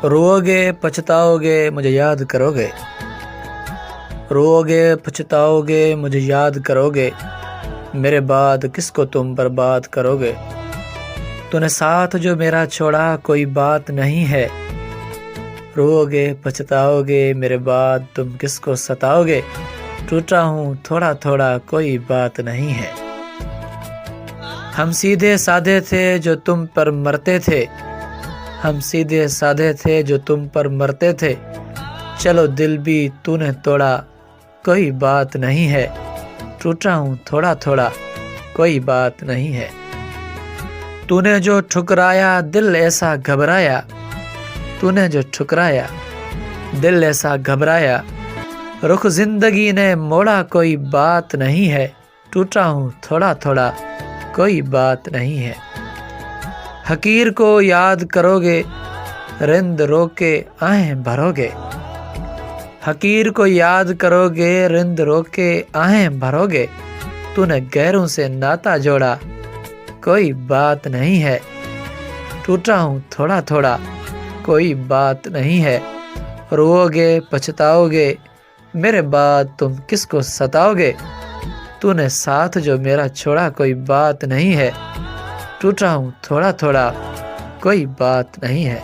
रोओगे पछताओगे मुझे याद करोगे, रोओगे पछताओगे मुझे याद करोगे, मेरे बाद किसको तुम बर्बाद करोगे। तूने साथ जो मेरा छोड़ा कोई बात नहीं है, रोओगे पछताओगे मेरे बाद तुम किसको सताओगे। टूटा हूँ थोड़ा थोड़ा कोई बात नहीं है। हम सीधे साधे थे जो तुम पर मरते थे, हम सीधे साधे थे जो तुम पर मरते थे। चलो दिल भी तूने तोड़ा कोई बात नहीं है, टूटा हूँ थोड़ा थोड़ा कोई बात नहीं है। तूने जो ठुकराया दिल ऐसा घबराया, तूने जो ठुकराया दिल ऐसा घबराया। रुख जिंदगी ने मोड़ा कोई बात नहीं है, टूटा हूँ थोड़ा थोड़ा कोई बात नहीं है। हकीर को याद करोगे रिंद रोके आहें भरोगे, हकीर को याद करोगे रिंद रोके आहें भरोगे। तूने गैरों से नाता जोड़ा कोई बात नहीं है, टूटा हूँ थोड़ा थोड़ा कोई बात नहीं है। रोओगे पछताओगे मेरे बाद तुम किसको सताओगे। तूने साथ जो मेरा छोड़ा कोई बात नहीं है, टूटा हूँ थोड़ा थोड़ा कोई बात नहीं है।